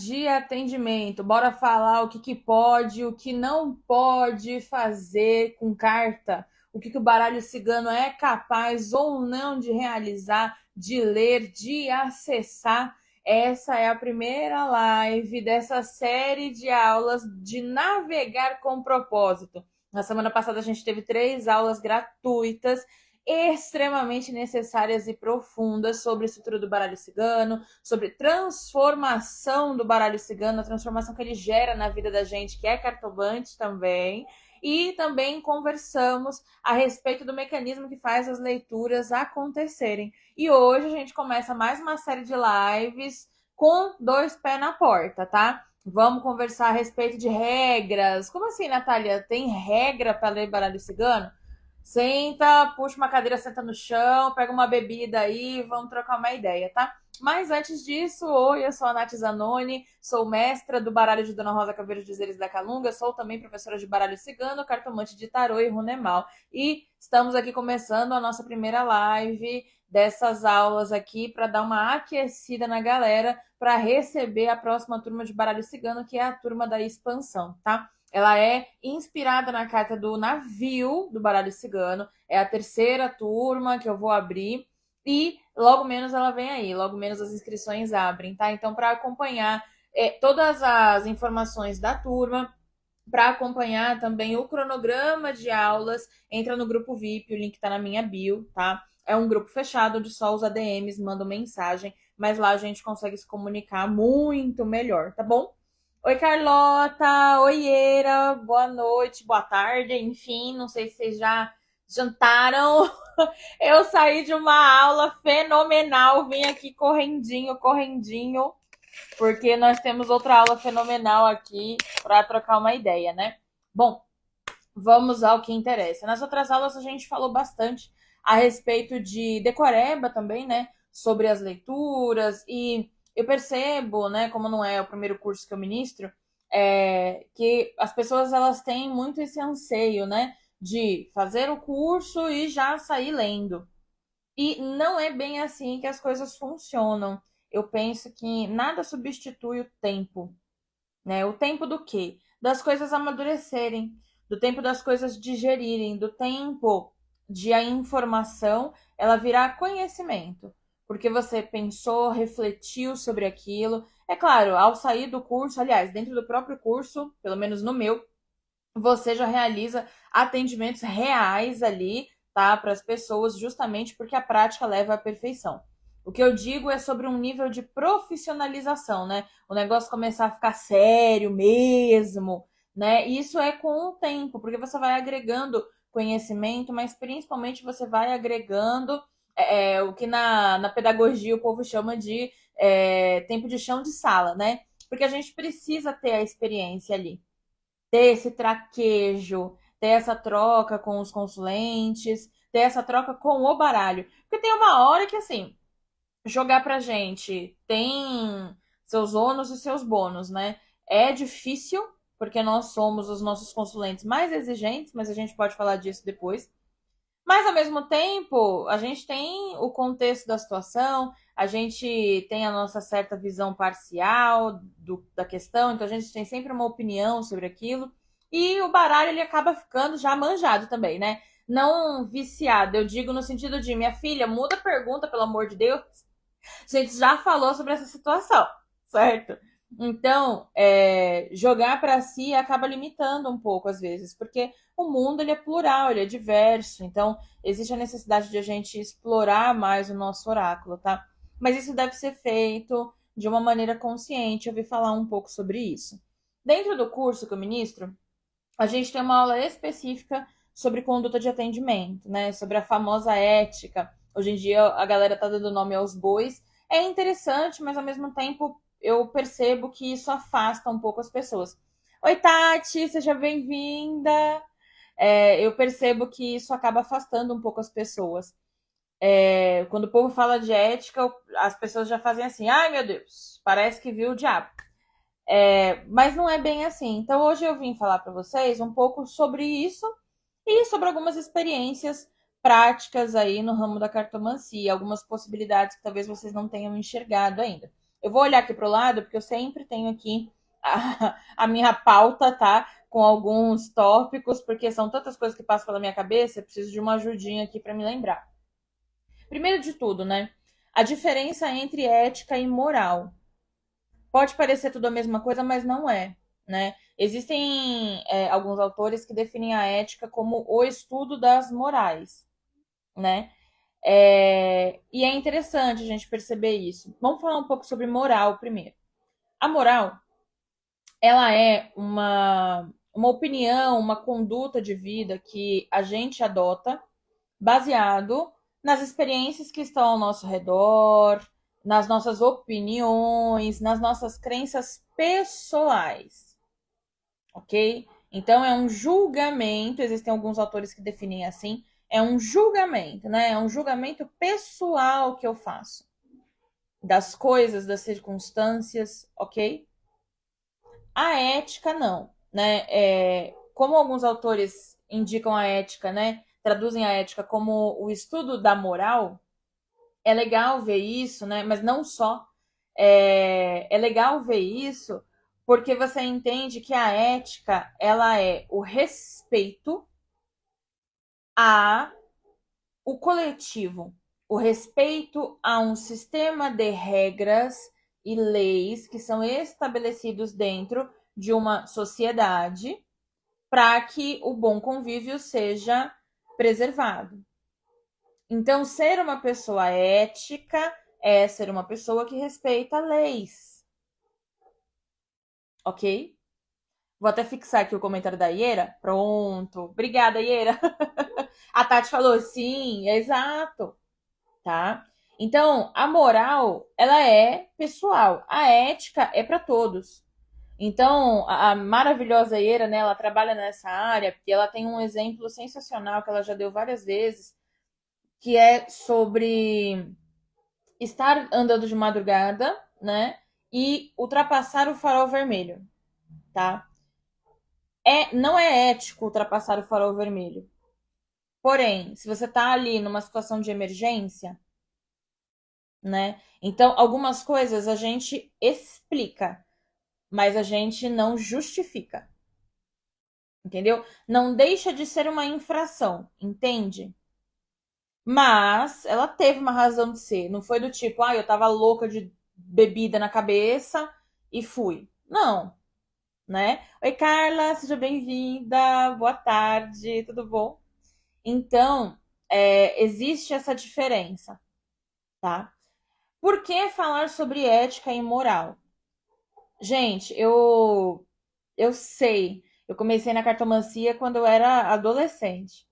De atendimento, bora falar o que pode, o que não pode fazer com carta, o que o baralho cigano é capaz ou não de realizar, de ler, de acessar. Essa é a primeira live dessa série de aulas de navegar com propósito. Na semana passada a gente teve 3 aulas gratuitas extremamente necessárias e profundas sobre a estrutura do baralho cigano, sobre transformação do baralho cigano, a transformação que ele gera na vida da gente, que é cartomante também. E também conversamos a respeito do mecanismo que faz as leituras acontecerem. E hoje a gente começa mais uma série de lives com 2 pés na porta, tá? Vamos conversar a respeito de regras. Como assim, Natália? Tem regra para ler baralho cigano? Senta, puxa uma cadeira, senta no chão, pega uma bebida aí, vamos trocar uma ideia, tá? Mas antes disso, oi, eu sou a Nath Zanoni, sou mestra do baralho de Dona Rosa Caveiro de Dizeres da Calunga, sou também professora de baralho cigano, cartomante de tarô e runemal. E estamos aqui começando a nossa primeira live dessas aulas aqui para dar uma aquecida na galera para receber a próxima turma de baralho cigano, que é a turma da expansão, tá? Ela é inspirada na carta do navio do baralho cigano. É a terceira turma que eu vou abrir. E logo menos ela vem aí, logo menos as inscrições abrem, tá? Então, para acompanhar todas as informações da turma, para acompanhar também o cronograma de aulas, entra no grupo VIP, o link tá na minha bio, tá? É um grupo fechado onde só os ADMs mandam mensagem, mas lá a gente consegue se comunicar muito melhor, tá bom? Oi, Carlota! Oiera! Boa noite, boa tarde, enfim, não sei se vocês já jantaram. Eu saí de uma aula fenomenal, vim aqui correndinho, correndinho, porque nós temos outra aula fenomenal aqui para trocar uma ideia, né? Bom, vamos ao que interessa. Nas outras aulas a gente falou bastante a respeito de decoreba também, né? Sobre as leituras e eu percebo, né? Como não é o primeiro curso que eu ministro, que as pessoas elas têm muito esse anseio, né? De fazer o curso e já sair lendo. E não é bem assim que as coisas funcionam. Eu penso que nada substitui o tempo, né? O tempo do quê? Das coisas amadurecerem, do tempo das coisas digerirem, do tempo de a informação ela virar conhecimento. Porque você pensou, refletiu sobre aquilo. É claro, ao sair do curso, aliás, dentro do próprio curso, pelo menos no meu, você já realiza atendimentos reais ali, tá, para as pessoas, justamente porque a prática leva à perfeição. O que eu digo é sobre um nível de profissionalização, né? O negócio começar a ficar sério mesmo, né? Isso é com o tempo, porque você vai agregando conhecimento, mas principalmente você vai agregando o que na pedagogia o povo chama de tempo de chão de sala, né? Porque a gente precisa ter a experiência ali, ter esse traquejo, ter essa troca com os consulentes, ter essa troca com o baralho. Porque tem uma hora que, assim, jogar pra gente tem seus ônus e seus bônus, né? É difícil, porque nós somos os nossos consulentes mais exigentes, mas a gente pode falar disso depois. Mas, ao mesmo tempo, a gente tem o contexto da situação, a gente tem a nossa certa visão parcial da questão, então a gente tem sempre uma opinião sobre aquilo. E o baralho ele acaba ficando já manjado também, né? Não viciado, eu digo no sentido de, minha filha, muda a pergunta, pelo amor de Deus. A gente já falou sobre essa situação, certo? Então, jogar para si acaba limitando um pouco às vezes, porque o mundo ele é plural, ele é diverso, então existe a necessidade de a gente explorar mais o nosso oráculo, tá? Mas isso deve ser feito de uma maneira consciente. Eu ouvi falar um pouco sobre isso. Dentro do curso que eu ministro, a gente tem uma aula específica sobre conduta de atendimento, né? Sobre a famosa ética. Hoje em dia a galera tá dando nome aos bois. É interessante, mas ao mesmo tempo eu percebo que isso afasta um pouco as pessoas. Oi, Tati, seja bem-vinda. Eu percebo que isso acaba afastando um pouco as pessoas. Quando o povo fala de ética, as pessoas já fazem assim: ai meu Deus, parece que viu o diabo. Mas não é bem assim. Então hoje eu vim falar para vocês um pouco sobre isso e sobre algumas experiências práticas aí no ramo da cartomancia, algumas possibilidades que talvez vocês não tenham enxergado ainda. Eu vou olhar aqui pro lado, porque eu sempre tenho aqui a minha pauta, tá? Com alguns tópicos, porque são tantas coisas que passam pela minha cabeça, eu preciso de uma ajudinha aqui para me lembrar. Primeiro de tudo, né? A diferença entre ética e moral. Pode parecer tudo a mesma coisa, mas não é, né? Existem alguns autores que definem a ética como o estudo das morais, né? E é interessante a gente perceber isso. Vamos falar um pouco sobre moral primeiro. A moral, ela é uma opinião, uma conduta de vida que a gente adota baseado nas experiências que estão ao nosso redor, nas nossas opiniões, nas nossas crenças pessoais, ok? Então é um julgamento, existem alguns autores que definem assim, é um julgamento, né? É um julgamento pessoal que eu faço das coisas, das circunstâncias, ok? A ética não, né? Como alguns autores indicam a ética, né? Traduzem a ética como o estudo da moral. É legal ver isso, né? Mas não só. É legal ver isso porque você entende que a ética ela é o respeito a o coletivo, o respeito a um sistema de regras e leis que são estabelecidos dentro de uma sociedade para que o bom convívio seja preservado. Então, ser uma pessoa ética é ser uma pessoa que respeita leis, ok? Vou até fixar aqui o comentário da Iera. Pronto. Obrigada, Iera. A Tati falou sim, exato, tá? Então, a moral, ela é pessoal. A ética é para todos. Então, a maravilhosa Iera, né, ela trabalha nessa área, porque ela tem um exemplo sensacional que ela já deu várias vezes, que é sobre estar andando de madrugada, né, e ultrapassar o farol vermelho, tá? Não é ético ultrapassar o farol vermelho. Porém, se você tá ali numa situação de emergência, né? Então, algumas coisas a gente explica, mas a gente não justifica. Entendeu? Não deixa de ser uma infração, entende? Mas ela teve uma razão de ser. Não foi do tipo, eu tava louca de bebida na cabeça e fui. Não, né? Oi, Carla, seja bem-vinda. Boa tarde, tudo bom? Então, existe essa diferença, tá? Por que falar sobre ética e moral? Gente, eu sei. Eu comecei na cartomancia quando eu era adolescente.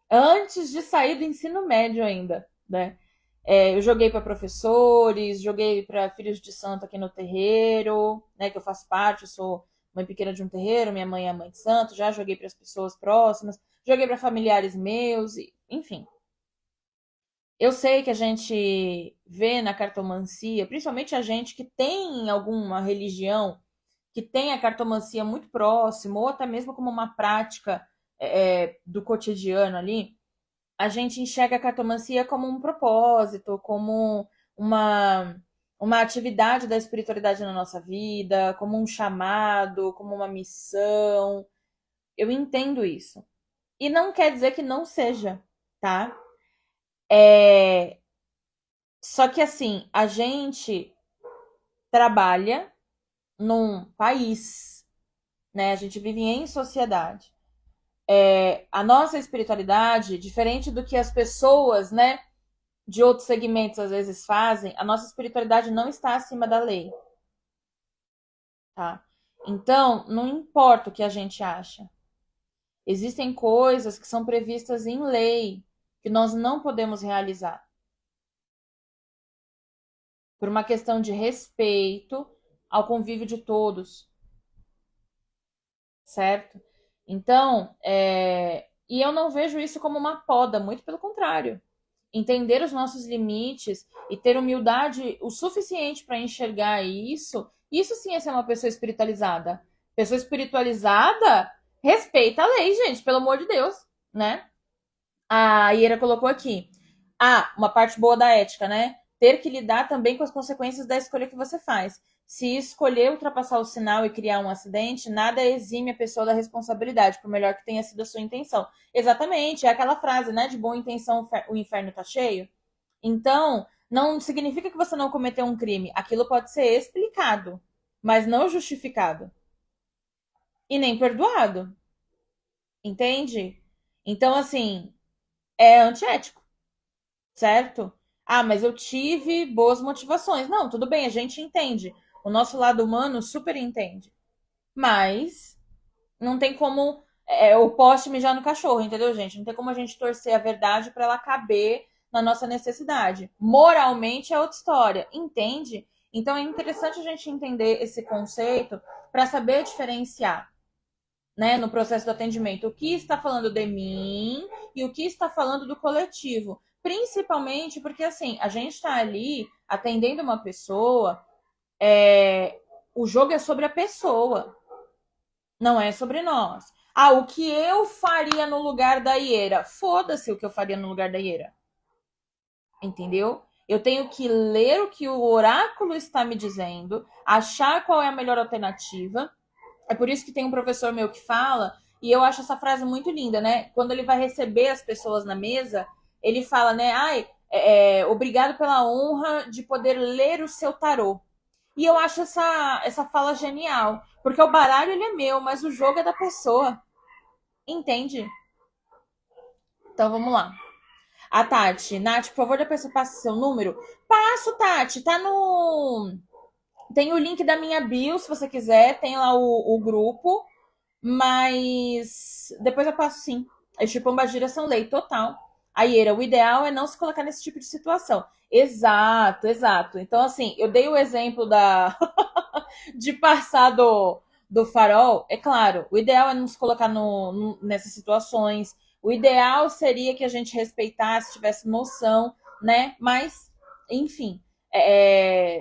Antes de sair do ensino médio ainda, né? Eu joguei para professores, joguei para filhos de santo aqui no terreiro, né? Que eu faço parte, eu sou mãe pequena de um terreiro, minha mãe é mãe de santo, já joguei para as pessoas próximas, joguei para familiares meus, enfim. Eu sei que a gente vê na cartomancia, principalmente a gente que tem alguma religião, que tem a cartomancia muito próximo, ou até mesmo como uma prática do cotidiano ali, a gente enxerga a cartomancia como um propósito, como uma, uma atividade da espiritualidade na nossa vida, como um chamado, como uma missão. Eu entendo isso. E não quer dizer que não seja, tá? Só que assim, a gente trabalha num país, né? A gente vive em sociedade. A nossa espiritualidade, diferente do que as pessoas, né, de outros segmentos às vezes fazem, a nossa espiritualidade não está acima da lei, tá? Então, não importa o que a gente acha. Existem coisas que são previstas em lei que nós não podemos realizar por uma questão de respeito ao convívio de todos, certo? Então, e eu não vejo isso como uma poda, muito pelo contrário. Entender os nossos limites e ter humildade o suficiente para enxergar isso sim é ser uma pessoa espiritualizada. Pessoa espiritualizada respeita a lei, gente, pelo amor de Deus, né? A Iera colocou aqui. Uma parte boa da ética, né? ter que lidar também com as consequências da escolha que você faz. Se escolher ultrapassar o sinal e criar um acidente, nada exime a pessoa da responsabilidade, por melhor que tenha sido a sua intenção. Exatamente, é aquela frase, né? De boa intenção o inferno tá cheio. Então, não significa que você não cometeu um crime. Aquilo pode ser explicado, mas não justificado. E nem perdoado. Entende? Então, assim, é antiético, certo? Ah, mas eu tive boas motivações. Não, tudo bem, a gente entende. O nosso lado humano super entende. Mas não tem como o poste mijar no cachorro, entendeu, gente? Não tem como a gente torcer a verdade para ela caber na nossa necessidade. Moralmente é outra história, entende? Então é interessante a gente entender esse conceito para saber diferenciar, né, no processo do atendimento, o que está falando de mim e o que está falando do coletivo. Principalmente porque, assim, a gente está ali atendendo uma pessoa, o jogo é sobre a pessoa, não é sobre nós. Ah, o que eu faria no lugar da Iera? Foda-se o que eu faria no lugar da Iera. Entendeu? Eu tenho que ler o que o oráculo está me dizendo, achar qual é a melhor alternativa. É por isso que tem um professor meu que fala, e eu acho essa frase muito linda, né? Quando ele vai receber as pessoas na mesa, ele fala, né? Ai, obrigado pela honra de poder ler o seu tarô. E eu acho essa fala genial, porque o baralho ele é meu, mas o jogo é da pessoa. Entende? Então vamos lá. A Tati, Nath, por favor, depois você passa seu número. Passo, Tati, tá no. Tem o link da minha bio, se você quiser, tem lá o grupo. Mas depois eu passo sim. As pombagiras são lei total. A Iera, o ideal é não se colocar nesse tipo de situação. Exato, exato. Então, assim, eu dei o exemplo da de passar do farol. É claro, o ideal é não se colocar nessas situações. O ideal seria que a gente respeitasse, tivesse noção, né? Mas, enfim,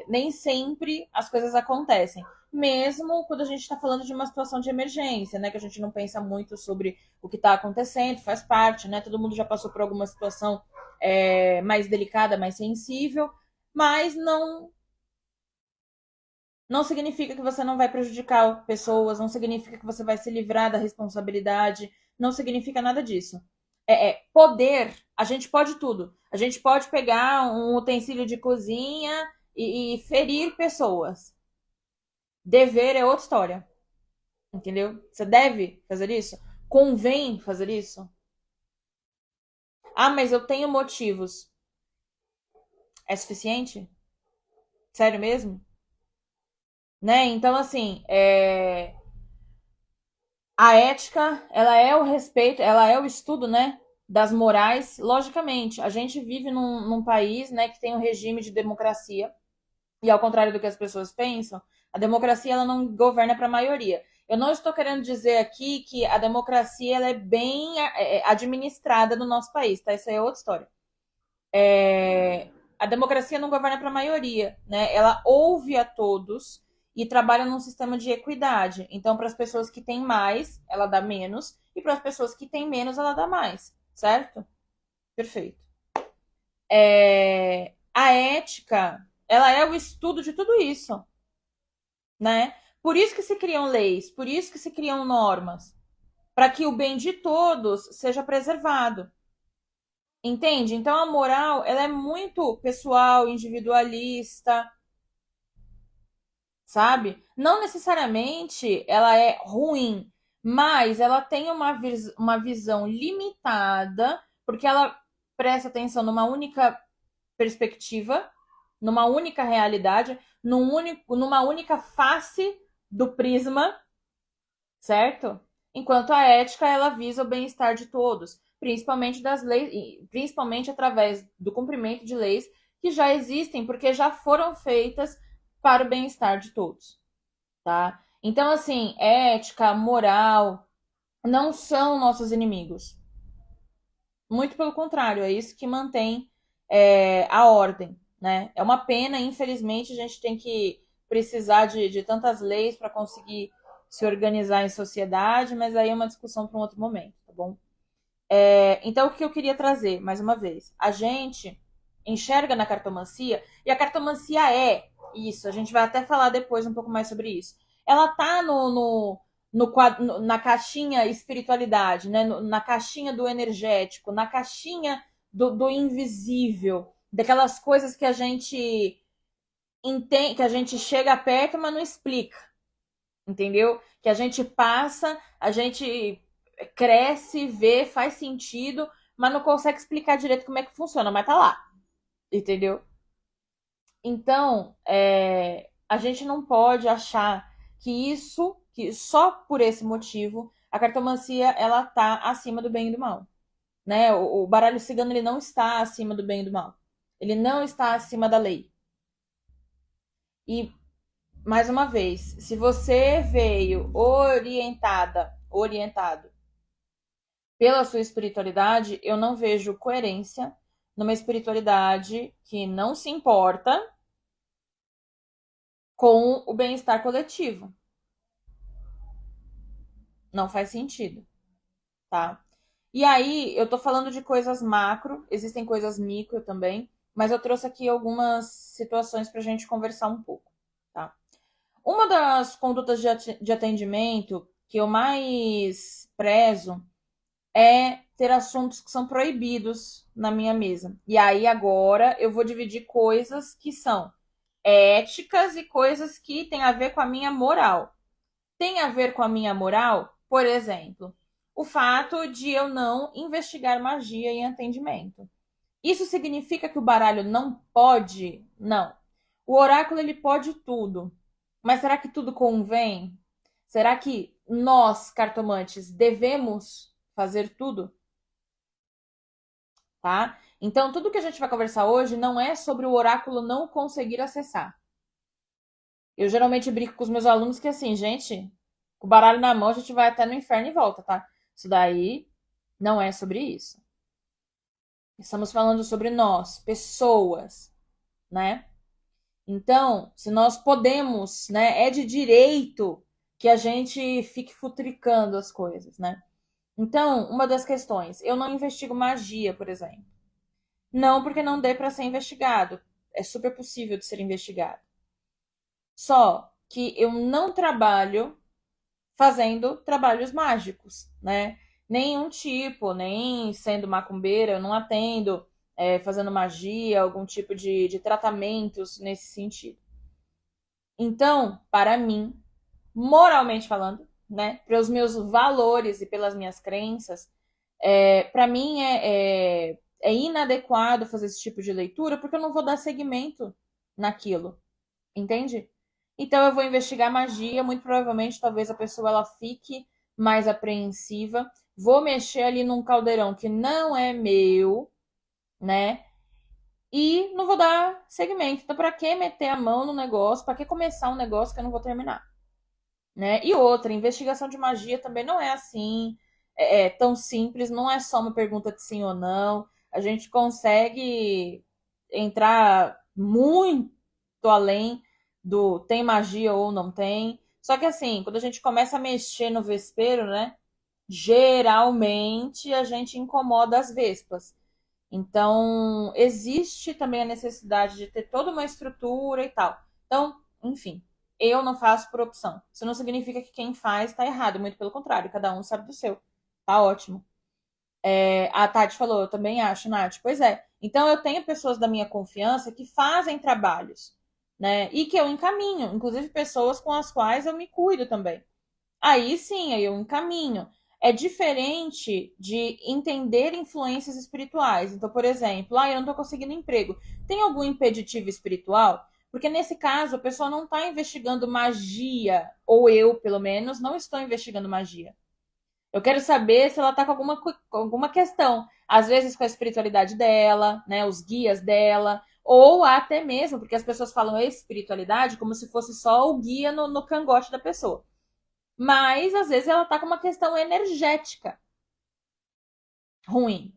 nem sempre as coisas acontecem mesmo quando a gente está falando de uma situação de emergência, né? Que a gente não pensa muito sobre o que está acontecendo, faz parte, né? Todo mundo já passou por alguma situação mais delicada, mais sensível, mas não significa que você não vai prejudicar pessoas, não significa que você vai se livrar da responsabilidade, não significa nada disso. Poder, a gente pode tudo. A gente pode pegar um utensílio de cozinha e ferir pessoas. Dever é outra história. Entendeu? Você deve fazer isso? Convém fazer isso? Ah, mas eu tenho motivos. É suficiente? Sério mesmo? Né? Então, assim, a ética, ela é o respeito, ela é o estudo, né? Das morais. Logicamente, a gente vive num país, né, que tem um regime de democracia. E ao contrário do que as pessoas pensam, a democracia ela não governa para a maioria. Eu não estou querendo dizer aqui que a democracia ela é bem administrada no nosso país, tá? Isso aí é outra história. A democracia não governa para a maioria, né? Ela ouve a todos e trabalha num sistema de equidade. Então, para as pessoas que têm mais, ela dá menos, e para as pessoas que têm menos, ela dá mais, certo? Perfeito. A ética, ela é o estudo de tudo isso, né? Por isso que se criam leis, por isso que se criam normas, para que o bem de todos seja preservado. Entende? Então a moral, ela é muito pessoal, individualista, sabe? Não necessariamente ela é ruim, mas ela tem uma visão limitada, porque ela presta atenção numa única perspectiva, numa única realidade, numa única face do prisma, certo? Enquanto a ética ela visa o bem-estar de todos, principalmente das leis, principalmente através do cumprimento de leis que já existem, porque já foram feitas para o bem-estar de todos, tá? Então, assim, ética, moral não são nossos inimigos. Muito pelo contrário, é isso que mantém a ordem, né? É uma pena, infelizmente, a gente tem que precisar de tantas leis para conseguir se organizar em sociedade, mas aí é uma discussão para um outro momento, tá bom? Então, o que eu queria trazer, mais uma vez? A gente enxerga na cartomancia, e a cartomancia é isso, a gente vai até falar depois um pouco mais sobre isso. Ela tá na caixinha espiritualidade, né? Na caixinha do energético, na caixinha do invisível, daquelas coisas que a gente entende, que a gente chega perto, mas não explica, entendeu? Que a gente passa, a gente cresce, vê, faz sentido, mas não consegue explicar direito como é que funciona, mas tá lá, entendeu? Então, a gente não pode achar que só por esse motivo a cartomancia ela tá acima do bem e do mal, né? O baralho cigano ele não está acima do bem e do mal, ele não está acima da lei. E mais uma vez, se você veio orientado pela sua espiritualidade, eu não vejo coerência numa espiritualidade que não se importa com o bem-estar coletivo. Não faz sentido, tá? E aí, eu tô falando de coisas macro, existem coisas micro também, mas eu trouxe aqui algumas situações pra gente conversar um pouco, tá? Uma das condutas de atendimento que eu mais prezo é ter assuntos que são proibidos na minha mesa. E aí agora eu vou dividir coisas que são éticas e coisas que têm a ver com a minha moral. Tem a ver com a minha moral, por exemplo, o fato de eu não investigar magia em atendimento. Isso significa que o baralho não pode? Não. O oráculo ele pode tudo. Mas será que tudo convém? Será que nós, cartomantes, devemos fazer tudo? Tá? Então, tudo que a gente vai conversar hoje não é sobre o oráculo não conseguir acessar. Eu geralmente brinco com os meus alunos que assim, gente, com o baralho na mão a gente vai até no inferno e volta, tá? Isso daí não é sobre isso. Estamos falando sobre nós, pessoas, né? Então, se nós podemos, né, é de direito que a gente fique futricando as coisas, né? Então, uma das questões, eu não investigo magia, por exemplo. Não porque não dê para ser investigado. É super possível de ser investigado. Só que eu não trabalho fazendo trabalhos mágicos, né? Nenhum tipo, nem sendo macumbeira, eu não atendo fazendo magia, algum tipo de tratamentos nesse sentido. Então, para mim, moralmente falando, né, para os meus valores e pelas minhas crenças, para mim é inadequado fazer esse tipo de leitura porque eu não vou dar seguimento naquilo, entende? Então eu vou investigar magia, muito provavelmente talvez a pessoa ela fique mais apreensiva, vou mexer ali num caldeirão que não é meu, né? E não vou dar segmento. Então, para que meter a mão no negócio? Para que começar um negócio que eu não vou terminar? Né? E outra, investigação de magia também não é assim, tão simples, não é só uma pergunta de sim ou não. A gente consegue entrar muito além do tem magia ou não tem. Só que assim, quando a gente começa a mexer no vespeiro, né? Geralmente a gente incomoda as vespas. Então, existe também a necessidade de ter toda uma estrutura e tal. Então, enfim, eu não faço por opção. Isso não significa que quem faz está errado, muito pelo contrário, cada um sabe do seu. Tá ótimo. A Tati falou, eu também acho, Nath. Pois é. Então, eu tenho pessoas da minha confiança que fazem trabalhos, né? E que eu encaminho, inclusive pessoas com as quais eu me cuido também. Aí sim, aí eu encaminho. É diferente de entender influências espirituais. Então, por exemplo, eu não estou conseguindo emprego. Tem algum impeditivo espiritual? Porque nesse caso, a pessoa não está investigando magia, ou eu, pelo menos, não estou investigando magia. Eu quero saber se ela está com alguma questão. Às vezes com a espiritualidade dela, né, os guias dela, ou até mesmo, porque as pessoas falam espiritualidade como se fosse só o guia no cangote da pessoa. Mas às vezes ela tá com uma questão energética ruim.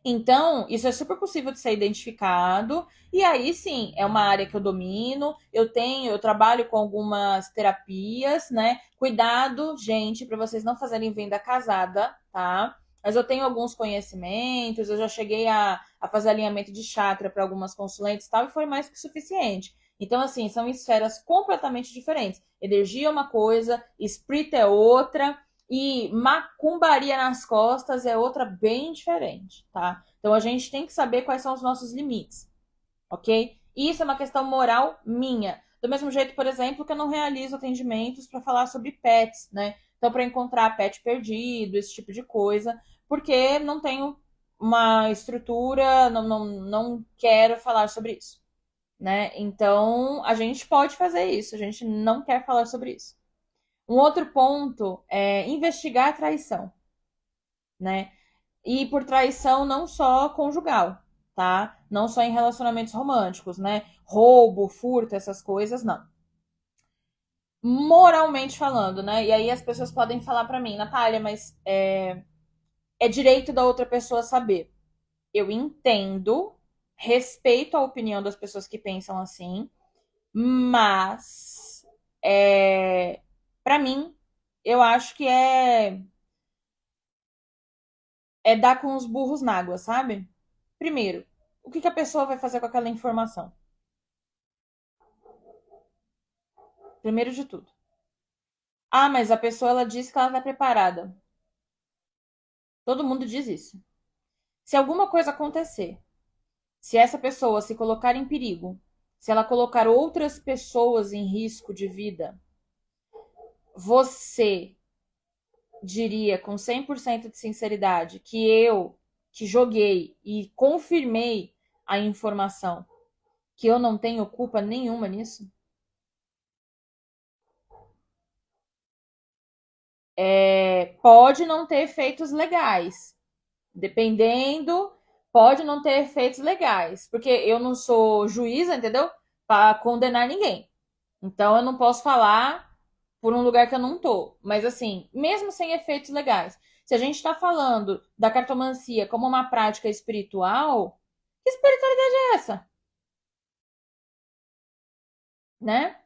Então, isso é super possível de ser identificado. E aí sim, é uma área que eu domino. Eu trabalho com algumas terapias, né? Cuidado, gente, para vocês não fazerem venda casada, tá? mas eu tenho alguns conhecimentos, eu já cheguei a fazer alinhamento de chakra para algumas consulentes e tal, e foi mais que suficiente. Então, assim, são esferas completamente diferentes. Energia é uma coisa, espírito é outra, e macumbaria nas costas é outra bem diferente, tá? Então a gente tem que saber quais são os nossos limites, ok? Isso é uma questão moral minha. Do mesmo jeito, por exemplo, que eu não realizo atendimentos para falar sobre pets, né? Então, para encontrar pet perdido, esse tipo de coisa, porque não tenho uma estrutura, não quero falar sobre isso, né? Então, a gente pode fazer isso, a gente não quer falar sobre isso. Um outro ponto é investigar a traição, né? E por traição não só conjugal, tá? Não só em relacionamentos românticos, né? Roubo, furto, essas coisas, não. Moralmente falando, né? E aí as pessoas podem falar pra mim, Natália, mas é direito da outra pessoa saber. Eu entendo, respeito a opinião das pessoas que pensam assim, mas para mim, eu acho que é dar com os burros na água, sabe? Primeiro, o que a pessoa vai fazer com aquela informação? Primeiro de tudo. Ah, mas a pessoa ela disse que ela está preparada. Todo mundo diz isso. Se alguma coisa acontecer, se essa pessoa se colocar em perigo, se ela colocar outras pessoas em risco de vida, você diria com 100% de sinceridade que eu, que joguei e confirmei a informação, que eu não tenho culpa nenhuma nisso? Pode não ter efeitos legais. Dependendo, pode não ter efeitos legais. Porque eu não sou juíza, entendeu? Para condenar ninguém. Então eu não posso falar por um lugar que eu não tô. Mas assim, mesmo sem efeitos legais, se a gente está falando da cartomancia como uma prática espiritual, que espiritualidade é essa? Né?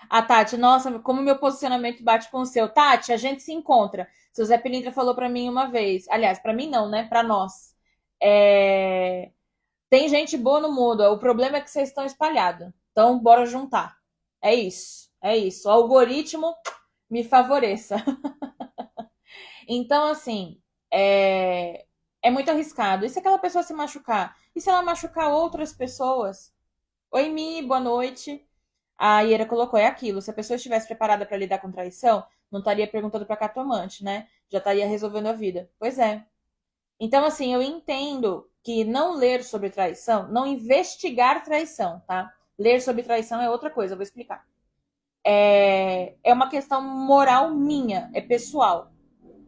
A Tati, nossa, como meu posicionamento bate com o seu. Tati, a gente se encontra. Seu Zé Pilintra falou para mim uma vez. Aliás, para mim não, né? Para nós. É... Tem gente boa no mundo. O problema é que vocês estão espalhados. Então, bora juntar. É isso. É isso. O algoritmo me favoreça. Então, assim, é muito arriscado. E se aquela pessoa se machucar? E se ela machucar outras pessoas? Oi, Mi, boa noite. A Iera colocou, é aquilo. Se a pessoa estivesse preparada para lidar com traição, não estaria perguntando para cartomante, né? Já estaria resolvendo a vida. Pois é. Então, assim, eu entendo que não ler sobre traição, não investigar traição, tá? Ler sobre traição é outra coisa, eu vou explicar. É uma questão moral minha, é pessoal,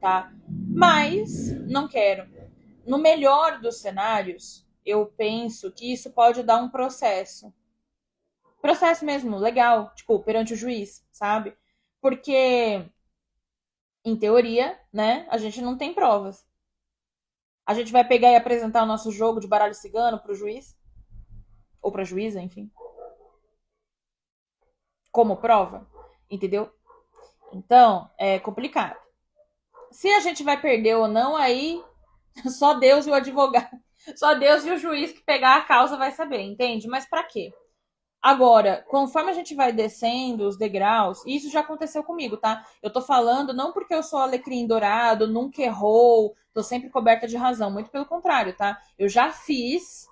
tá? Mas não quero. No melhor dos cenários, eu penso que isso pode dar um processo. Processo mesmo, legal, tipo, perante o juiz, sabe? Porque, em teoria, né, a gente não tem provas. A gente vai pegar e apresentar o nosso jogo de baralho cigano pro juiz, ou pra juíza, enfim, como prova, entendeu? Então, é complicado. Se a gente vai perder ou não, aí só Deus e o advogado, só Deus e o juiz que pegar a causa vai saber, entende? Mas para quê? Agora, conforme a gente vai descendo os degraus, isso já aconteceu comigo, tá? Eu tô falando não porque eu sou alecrim dourado, nunca errou, tô sempre coberta de razão, muito pelo contrário, tá? Eu já fiz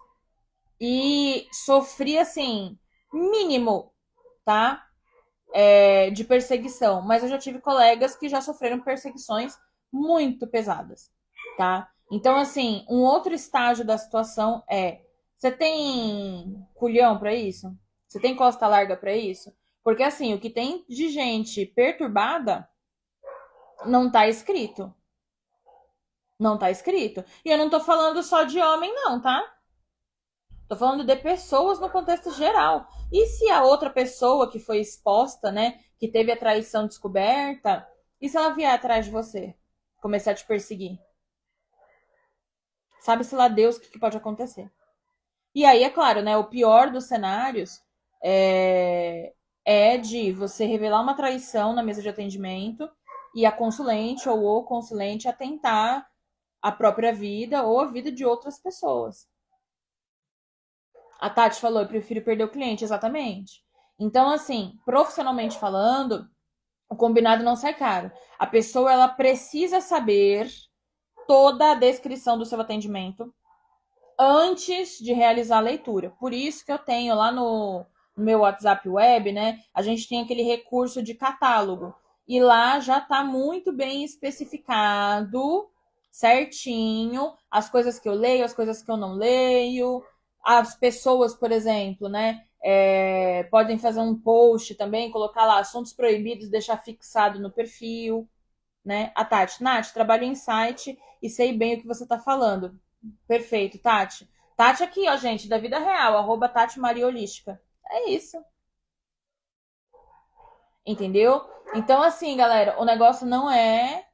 e sofri, assim, mínimo, tá? De perseguição, mas eu já tive colegas que já sofreram perseguições muito pesadas, tá? Então, assim, um outro estágio da situação é: você tem culhão para isso? Você tem costa larga para isso? Porque, assim, o que tem de gente perturbada não tá escrito. Não tá escrito. E eu não tô falando só de homem, não, tá? Tô falando de pessoas no contexto geral. E se a outra pessoa que foi exposta, né, que teve a traição descoberta, e se ela vier atrás de você? Começar a te perseguir? Sabe-se lá Deus o que pode acontecer. E aí, é claro, né, o pior dos cenários é de você revelar uma traição na mesa de atendimento e a consulente ou o consulente atentar a própria vida ou a vida de outras pessoas. A Tati falou, eu prefiro perder o cliente, exatamente. Então, assim, profissionalmente falando, o combinado não sai caro. A pessoa, ela precisa saber toda a descrição do seu atendimento antes de realizar a leitura. Por isso que eu tenho lá no meu WhatsApp web, né? A gente tem aquele recurso de catálogo. E lá já está muito bem especificado, certinho, as coisas que eu leio, as coisas que eu não leio. As pessoas, por exemplo, né? Podem fazer um post também, colocar lá assuntos proibidos, deixar fixado no perfil, né? A Tati, Nath, trabalho em site e sei bem o que você está falando. Perfeito, Tati. Tati aqui, ó, gente, da vida real, arroba Tati Maria Holística. É isso, entendeu? Então, assim, galera, o negócio não é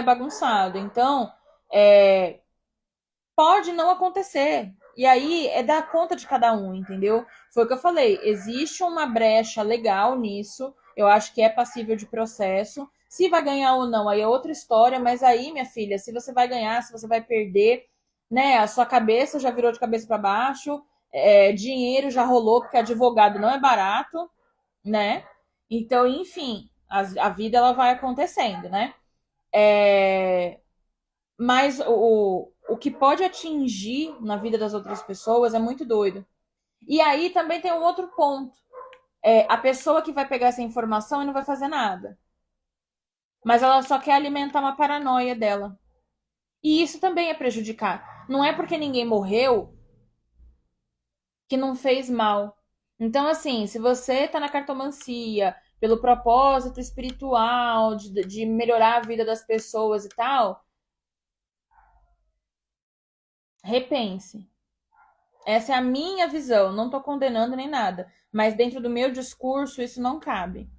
bagunçado. Então, é, pode não acontecer. E aí é dar conta de cada um, entendeu? Foi o que eu falei. Existe uma brecha legal nisso. Eu acho que é passível de processo. Se vai ganhar ou não, aí é outra história. Mas aí, minha filha, se você vai ganhar, se você vai perder, né? A sua cabeça já virou de cabeça para baixo. Dinheiro já rolou, porque advogado não é barato, né? Então, enfim, a vida ela vai acontecendo, né? É, mas o que pode atingir na vida das outras pessoas é muito doido. E aí também tem um outro ponto. A pessoa que vai pegar essa informação e não vai fazer nada. Mas ela só quer alimentar uma paranoia dela. E isso também é prejudicar. Não é porque ninguém morreu que não fez mal. Então, assim, se você tá na cartomancia pelo propósito espiritual de melhorar a vida das pessoas e tal, repense. Essa é a minha visão, não tô condenando nem nada, mas dentro do meu discurso isso não cabe,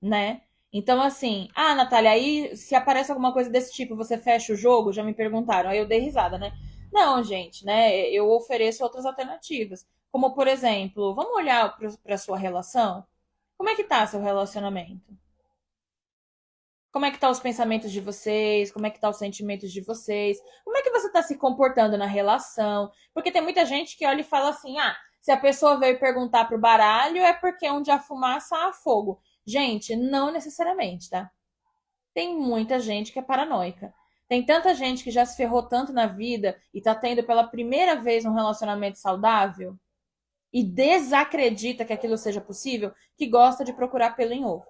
né? Então, assim, Natália, aí se aparece alguma coisa desse tipo, você fecha o jogo? Já me perguntaram, aí eu dei risada, né? Não, gente, né? Eu ofereço outras alternativas. Como, por exemplo, vamos olhar para sua relação? Como é que tá seu relacionamento? Como é que tá os pensamentos de vocês? Como é que tá os sentimentos de vocês? Como é que você tá se comportando na relação? Porque tem muita gente que olha e fala assim: se a pessoa veio perguntar pro baralho é porque onde há fumaça há fogo. Gente, não necessariamente, tá? Tem muita gente que é paranoica. Tem tanta gente que já se ferrou tanto na vida e tá tendo pela primeira vez um relacionamento saudável e desacredita que aquilo seja possível, que gosta de procurar pelo em ovo.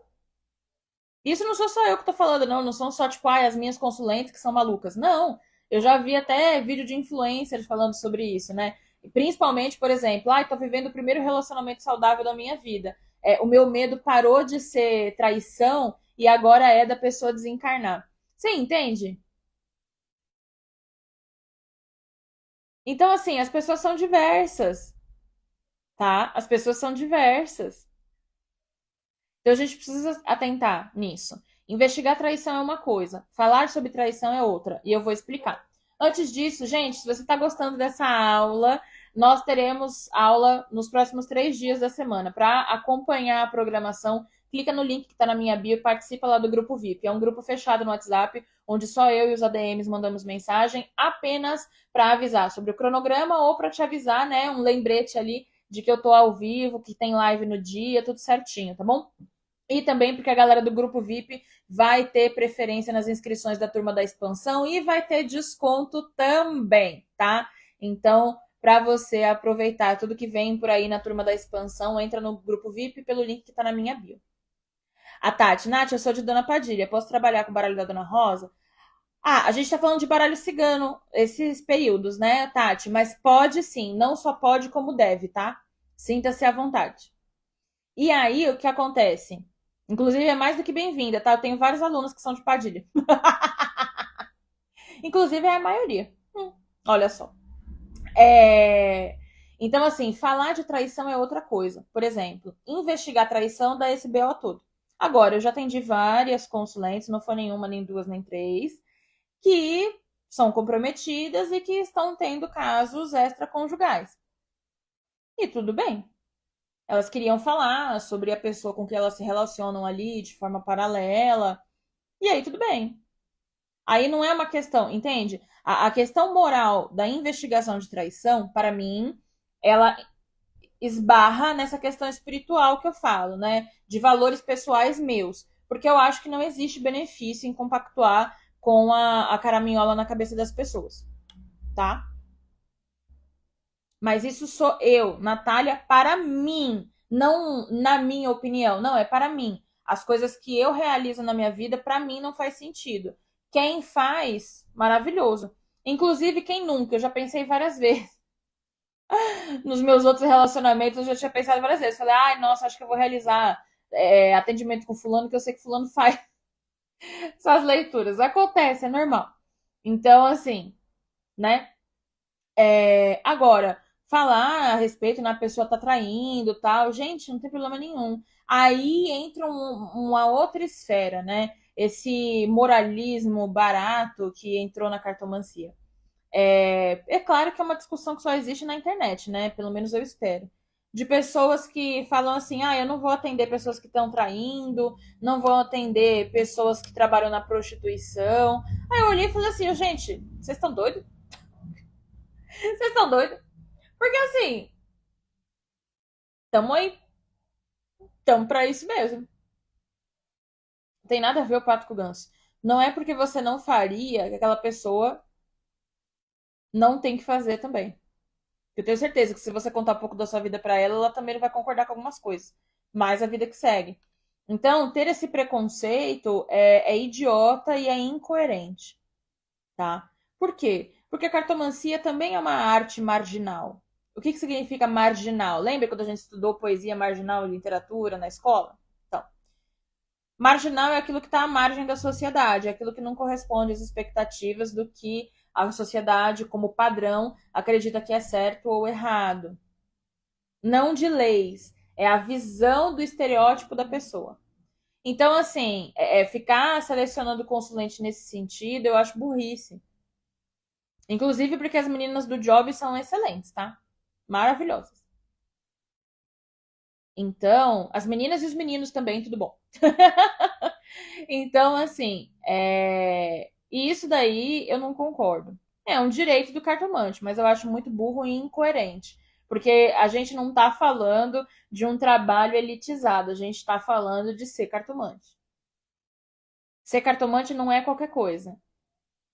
Isso não sou só eu que tô falando, não. Não são só, tipo, as minhas consulentes que são malucas. Não. Eu já vi até vídeo de influencers falando sobre isso, né? Principalmente, por exemplo, tô vivendo o primeiro relacionamento saudável da minha vida. O meu medo parou de ser traição e agora é da pessoa desencarnar. Você entende? Então, assim, as pessoas são diversas, tá? As pessoas são diversas. Então a gente precisa atentar nisso. Investigar traição é uma coisa, falar sobre traição é outra, e eu vou explicar. Antes disso, gente, se você está gostando dessa aula, nós teremos aula nos próximos 3 dias da semana. Para acompanhar a programação, clica no link que está na minha bio e participa lá do grupo VIP. É um grupo fechado no WhatsApp, onde só eu e os ADMs mandamos mensagem apenas para avisar sobre o cronograma ou para te avisar, né, um lembrete ali de que eu tô ao vivo, que tem live no dia, tudo certinho, tá bom? E também porque a galera do grupo VIP vai ter preferência nas inscrições da turma da expansão e vai ter desconto também, tá? Então, para você aproveitar tudo que vem por aí na turma da expansão, entra no grupo VIP pelo link que tá na minha bio. A Tati, Nath, eu sou de Dona Padilha, posso trabalhar com o baralho da Dona Rosa? A gente tá falando de baralho cigano esses períodos, né, Tati? Mas pode sim, não só pode como deve, tá? Sinta-se à vontade. E aí, o que acontece? Inclusive, é mais do que bem-vinda, tá? Eu tenho vários alunos que são de Padilha. Inclusive, é a maioria. Olha só. Então, assim, falar de traição é outra coisa. Por exemplo, investigar traição dá esse BO todo. Agora, eu já atendi várias consulentes, não foi nenhuma, nem duas, nem três, que são comprometidas e que estão tendo casos extraconjugais. E tudo bem. Elas queriam falar sobre a pessoa com que elas se relacionam ali de forma paralela. E aí tudo bem. Aí não é uma questão, entende? A questão moral da investigação de traição, para mim, ela esbarra nessa questão espiritual que eu falo, né? De valores pessoais meus. Porque eu acho que não existe benefício em compactuar com a caraminhola na cabeça das pessoas, tá? Mas isso sou eu, Natália, para mim. Não na minha opinião, não, é para mim. As coisas que eu realizo na minha vida, para mim, não faz sentido. Quem faz, maravilhoso. Inclusive, quem nunca? Eu já pensei várias vezes. Nos meus outros relacionamentos, eu já tinha pensado várias vezes. Falei, ai, nossa, acho que eu vou realizar atendimento com fulano, que eu sei que fulano faz essas leituras. Acontece, é normal. Então, assim, né? Agora, falar a respeito na pessoa tá traindo tal, gente, não tem problema nenhum. Aí entra uma outra esfera, né? Esse moralismo barato que entrou na cartomancia. É claro que é uma discussão que só existe na internet, né? Pelo menos eu espero. De pessoas que falam assim: ah, eu não vou atender pessoas que estão traindo, não vou atender pessoas que trabalham na prostituição. Aí eu olhei e falei assim: gente, vocês estão doidos? Vocês estão doidos? Porque assim, tamo aí, tamo pra isso mesmo. Não tem nada a ver o pato com o ganso. Não é porque você não faria que aquela pessoa não tem que fazer também. Eu tenho certeza que se você contar um pouco da sua vida pra ela, ela também não vai concordar com algumas coisas. Mas a vida que segue. Então, ter esse preconceito é idiota e é incoerente, tá? Por quê? Porque a cartomancia também é uma arte marginal. O que significa marginal? Lembra quando a gente estudou poesia marginal e literatura na escola? Então, marginal é aquilo que está à margem da sociedade, é aquilo que não corresponde às expectativas do que a sociedade, como padrão, acredita que é certo ou errado. Não de leis, é a visão do estereótipo da pessoa. Então, assim, ficar selecionando consulente nesse sentido, eu acho burrice. Inclusive porque as meninas do Job são excelentes, tá? Maravilhosas. Então, as meninas e os meninos também, tudo bom. Então, assim, e isso daí eu não concordo. É um direito do cartomante, mas eu acho muito burro e incoerente. Porque a gente não tá falando de um trabalho elitizado, a gente tá falando de ser cartomante. Ser cartomante não é qualquer coisa,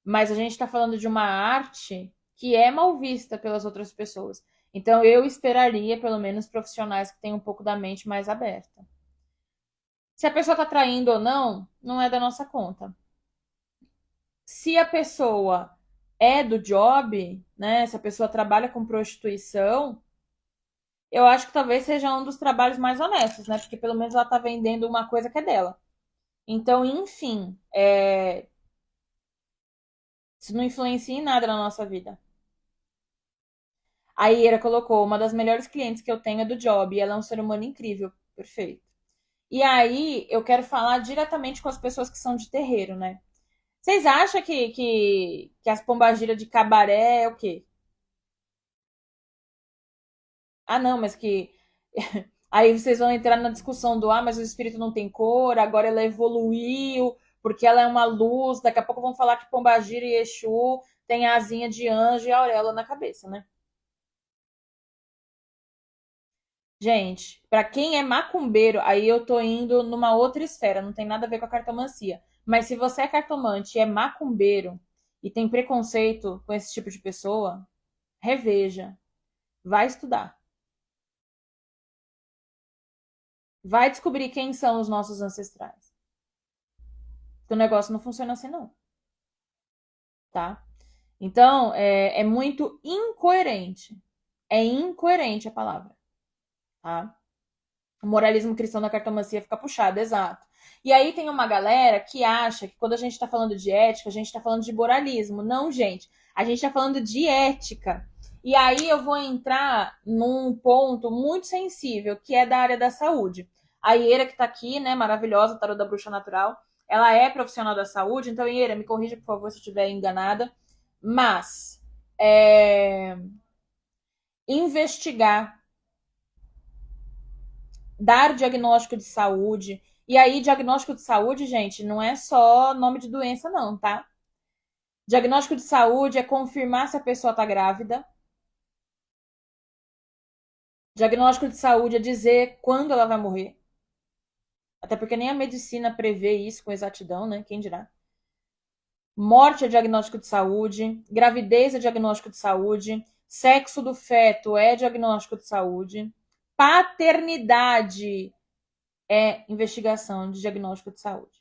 mas a gente tá falando de uma arte que é mal vista pelas outras pessoas. Então eu esperaria, pelo menos, profissionais que tenham um pouco da mente mais aberta. Se a pessoa tá traindo ou não, não é da nossa conta. Se a pessoa é do job, né? Se a pessoa trabalha com prostituição, eu acho que talvez seja um dos trabalhos mais honestos, né? Porque pelo menos ela tá vendendo uma coisa que é dela. Então, enfim, isso não influencia em nada na nossa vida. A Iera colocou, uma das melhores clientes que eu tenho é do job, e ela é um ser humano incrível. Perfeito. E aí, eu quero falar diretamente com as pessoas que são de terreiro, né? Vocês acham que as pombagiras de cabaré é o quê? Ah, não, mas que. Aí vocês vão entrar na discussão do mas o espírito não tem cor, agora ela evoluiu, porque ela é uma luz. Daqui a pouco vão falar que Pombagira e Exu tem a asinha de anjo e a auréola na cabeça, né? Gente, pra quem é macumbeiro, aí eu tô indo numa outra esfera, não tem nada a ver com a cartomancia. Mas se você é cartomante e é macumbeiro e tem preconceito com esse tipo de pessoa, reveja, vai estudar. Vai descobrir quem são os nossos ancestrais. Porque o negócio não funciona assim, não, tá? Então, é muito incoerente. É incoerente a palavra, tá? O moralismo cristão da cartomancia fica puxado, exato. E aí tem uma galera que acha que quando a gente está falando de ética, a gente está falando de moralismo. Não, gente. A gente está falando de ética. E aí eu vou entrar num ponto muito sensível, que é da área da saúde. A Iera, que está aqui, né, maravilhosa, tarô da bruxa natural, ela é profissional da saúde. Então, Iera, me corrija, por favor, se eu estiver enganada. Mas, investigar dar diagnóstico de saúde. E aí, diagnóstico de saúde, gente, não é só nome de doença, não, tá? Diagnóstico de saúde é confirmar se a pessoa está grávida. Diagnóstico de saúde é dizer quando ela vai morrer. Até porque nem a medicina prevê isso com exatidão, né? Quem dirá? Morte é diagnóstico de saúde. Gravidez é diagnóstico de saúde. Sexo do feto é diagnóstico de saúde. Paternidade é investigação de diagnóstico de saúde.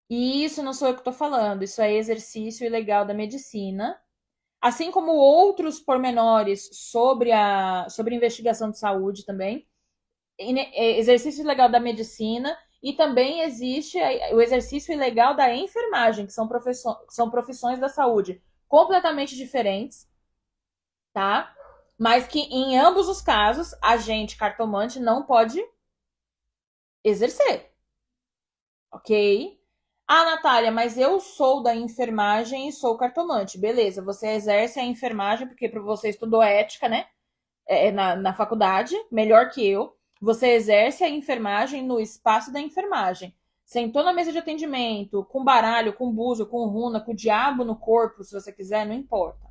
E isso não sou eu que estou falando, isso é exercício ilegal da medicina, assim como outros pormenores sobre investigação de saúde também, exercício ilegal da medicina e também existe o exercício ilegal da enfermagem, que são profissões da saúde completamente diferentes, tá? Mas que em ambos os casos, a gente cartomante não pode exercer, ok? Ah, Natália, mas eu sou da enfermagem e sou cartomante. Beleza, você exerce a enfermagem porque você estudou ética, né? Na faculdade, melhor que eu. Você exerce a enfermagem no espaço da enfermagem. Sentou na mesa de atendimento, com baralho, com búzio, com runa, com o diabo no corpo, se você quiser, não importa.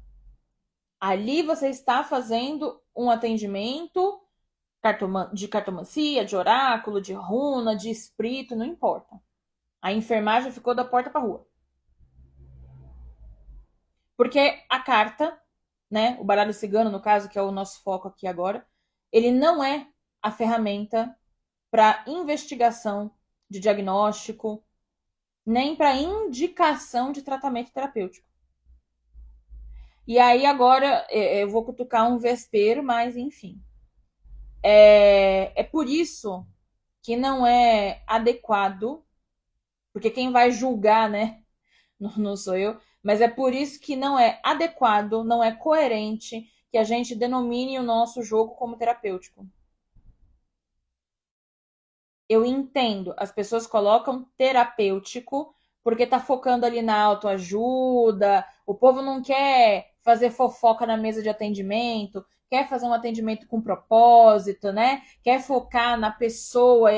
Ali você está fazendo um atendimento de cartomancia, de oráculo, de runa, de espírito, não importa. A enfermagem ficou da porta para rua. Porque a carta, né, o baralho cigano, no caso, que é o nosso foco aqui agora, ele não é a ferramenta para investigação de diagnóstico, nem para indicação de tratamento terapêutico. E aí agora eu vou cutucar um vespeiro, mas enfim. É por isso que não é adequado, porque quem vai julgar, né, não sou eu, mas é por isso que não é adequado, não é coerente que a gente denomine o nosso jogo como terapêutico. Eu entendo, as pessoas colocam terapêutico porque tá focando ali na autoajuda, o povo não quer fazer fofoca na mesa de atendimento, quer fazer um atendimento com propósito, né? Quer focar na pessoa,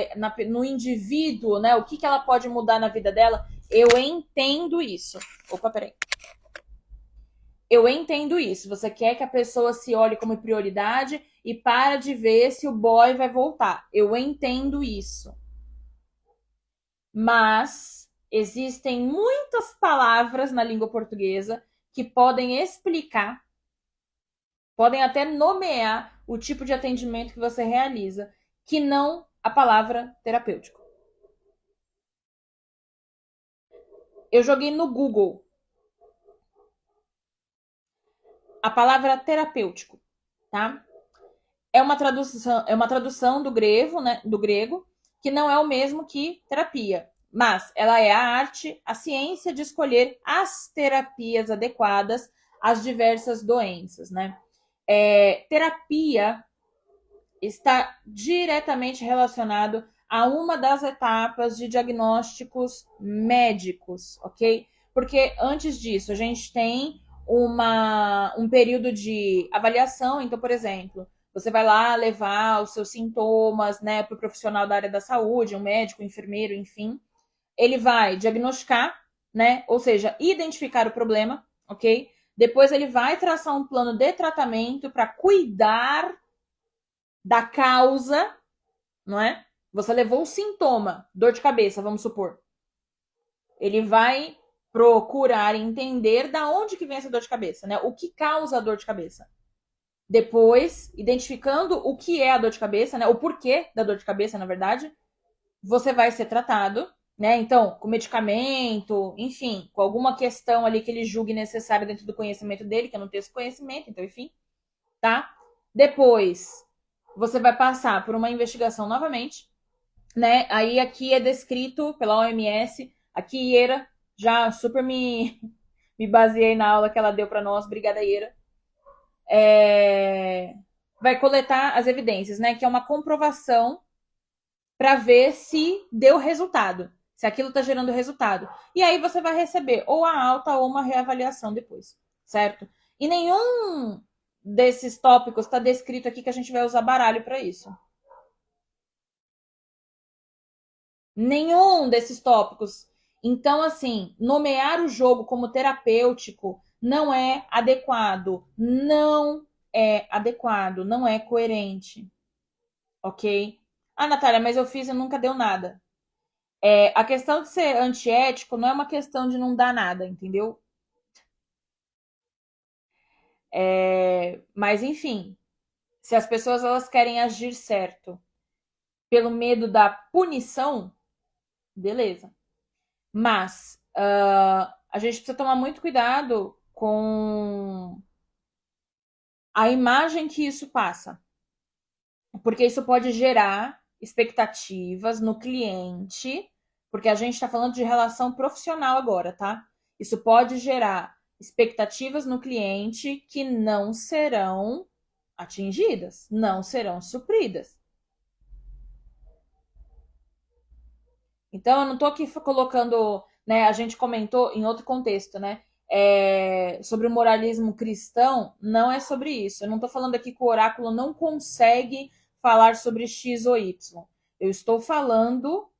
no indivíduo, né? O que ela pode mudar na vida dela. Eu entendo isso. Opa, peraí. Eu entendo isso. Você quer que a pessoa se olhe como prioridade e para de ver se o boy vai voltar. Eu entendo isso. Mas existem muitas palavras na língua portuguesa que podem explicar, podem até nomear o tipo de atendimento que você realiza, que não a palavra terapêutico. Eu joguei no Google a palavra terapêutico, tá? É uma tradução do grego, que não é o mesmo que terapia, mas ela é a arte, a ciência de escolher as terapias adequadas às diversas doenças, né? Terapia está diretamente relacionado a uma das etapas de diagnósticos médicos, ok? Porque antes disso, a gente tem um período de avaliação. Então, por exemplo, você vai lá levar os seus sintomas, né, para o profissional da área da saúde, um médico, um enfermeiro, enfim. Ele vai diagnosticar, né, ou seja, identificar o problema, ok? Depois ele vai traçar um plano de tratamento para cuidar da causa, não é? Você levou o sintoma, dor de cabeça, vamos supor. Ele vai procurar entender da onde que vem essa dor de cabeça, né? O que causa a dor de cabeça. Depois, identificando o que é a dor de cabeça, né? O porquê da dor de cabeça, na verdade, você vai ser tratado, né? Então, com medicamento, enfim, com alguma questão ali que ele julgue necessária dentro do conhecimento dele, que eu não tenho esse conhecimento, então, enfim, tá? Depois, você vai passar por uma investigação novamente, né? Aí aqui é descrito pela OMS, aqui Iera, já super me baseei na aula que ela deu para nós, obrigada Iera. Vai coletar as evidências, né? Que é uma comprovação para ver se deu resultado, se aquilo está gerando resultado. E aí você vai receber ou a alta ou uma reavaliação depois, certo? E nenhum desses tópicos está descrito aqui que a gente vai usar baralho para isso. Nenhum desses tópicos. Então, assim, nomear o jogo como terapêutico não é adequado. Não é adequado, não é coerente, ok? Ah, Natália, mas eu fiz e nunca deu nada. A questão de ser antiético não é uma questão de não dar nada, entendeu? Mas, enfim, se as pessoas elas querem agir certo pelo medo da punição, beleza. Mas a gente precisa tomar muito cuidado com a imagem que isso passa, porque isso pode gerar expectativas no cliente, porque a gente está falando de relação profissional agora, tá? Isso pode gerar expectativas no cliente que não serão atingidas, não serão supridas. Então, eu não estou aqui colocando, né? A gente comentou em outro contexto, né? Sobre o moralismo cristão, não é sobre isso. Eu não estou falando aqui que o oráculo não consegue falar sobre X ou Y. Eu estou falando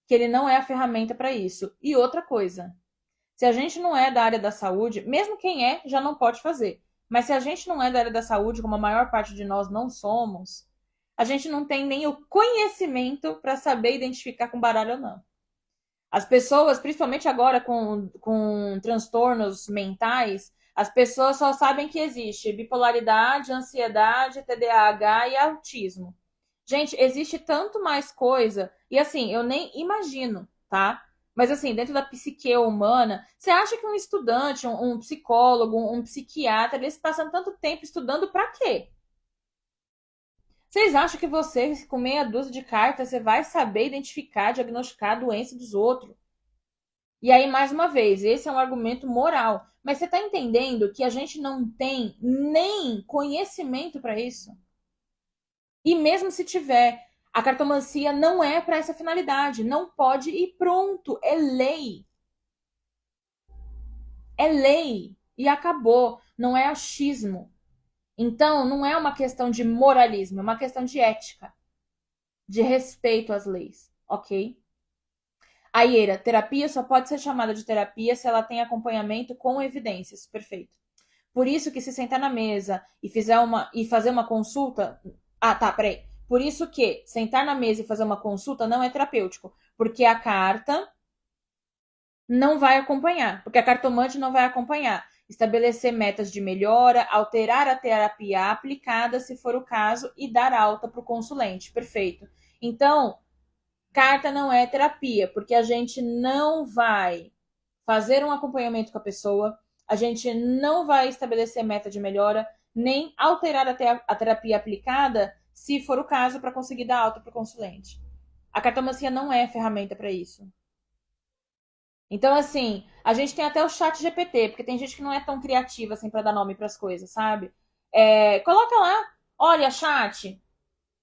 que ele não é a ferramenta para isso. E outra coisa, se a gente não é da área da saúde, mesmo quem é, já não pode fazer. Mas se a gente não é da área da saúde, como a maior parte de nós não somos, a gente não tem nem o conhecimento para saber identificar com baralho ou não. As pessoas, principalmente agora com transtornos mentais, as pessoas só sabem que existe bipolaridade, ansiedade, TDAH e autismo. Gente, existe tanto mais coisa. E assim, eu nem imagino, tá? Mas assim, dentro da psique humana, você acha que um estudante, um psicólogo, um psiquiatra, eles passam tanto tempo estudando para quê? Vocês acham que você, com meia dúzia de cartas, você vai saber identificar, diagnosticar a doença dos outros? E aí, mais uma vez, esse é um argumento moral. Mas você está entendendo que a gente não tem nem conhecimento para isso? E mesmo se tiver, a cartomancia não é para essa finalidade. Não pode e pronto. É lei. É lei. E acabou. Não é achismo. Então, não é uma questão de moralismo, é uma questão de ética, de respeito às leis, ok? A Iera, terapia só pode ser chamada de terapia se ela tem acompanhamento com evidências. Perfeito. Por isso que se sentar na mesa e fazer uma consulta. Ah, tá, peraí. Por isso que sentar na mesa e fazer uma consulta não é terapêutico. Porque a carta não vai acompanhar. Porque a cartomante não vai acompanhar. Estabelecer metas de melhora, alterar a terapia aplicada, se for o caso, e dar alta para o consulente. Perfeito. Então, carta não é terapia, porque a gente não vai fazer um acompanhamento com a pessoa, a gente não vai estabelecer meta de melhora, nem alterar a terapia aplicada, se for o caso, para conseguir dar alta para o consulente. A cartomancia não é ferramenta para isso. Então, assim, a gente tem até o chat GPT, porque tem gente que não é tão criativa assim para dar nome para as coisas, sabe? Coloca lá, olha, chat,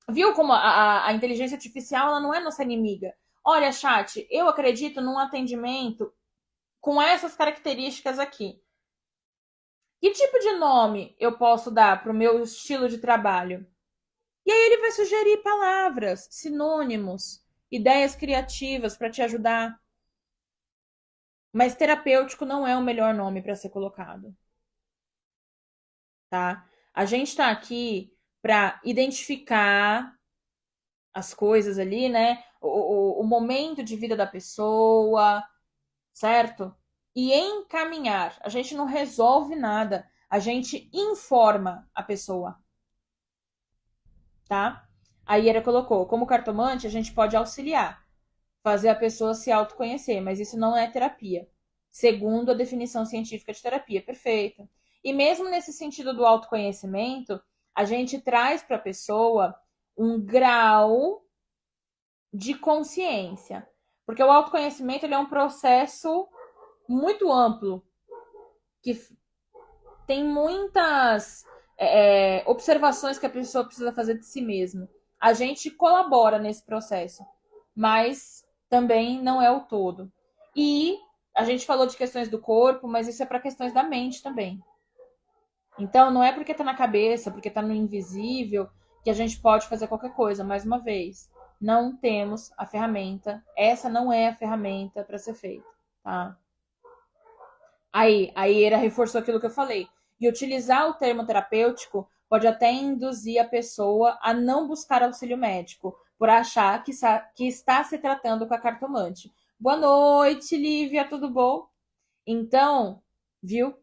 viu como a inteligência artificial ela não é nossa inimiga? Olha, chat, eu acredito num atendimento com essas características aqui. Que tipo de nome eu posso dar para o meu estilo de trabalho? E aí ele vai sugerir palavras, sinônimos, ideias criativas para te ajudar. Mas terapêutico não é o melhor nome para ser colocado, tá? A gente está aqui para identificar as coisas ali, né? O momento de vida da pessoa, certo? E encaminhar. A gente não resolve nada, a gente informa a pessoa, tá? A Iera colocou, como cartomante, a gente pode auxiliar, fazer a pessoa se autoconhecer, mas isso não é terapia, segundo a definição científica de terapia. Perfeito. E mesmo nesse sentido do autoconhecimento, a gente traz para a pessoa um grau de consciência, porque o autoconhecimento ele é um processo muito amplo, que tem muitas observações que a pessoa precisa fazer de si mesma. A gente colabora nesse processo, mas também não é o todo. E a gente falou de questões do corpo, mas isso é para questões da mente também. Então, não é porque está na cabeça, porque está no invisível, que a gente pode fazer qualquer coisa, mais uma vez. não temos a ferramenta. Essa não é a ferramenta para ser feita, tá? Aí, a Ieira reforçou aquilo que eu falei. E utilizar o termo terapêutico pode até induzir a pessoa a não buscar auxílio médico, por achar que está se tratando com a cartomante. Boa noite, Lívia, tudo bom? Então, viu?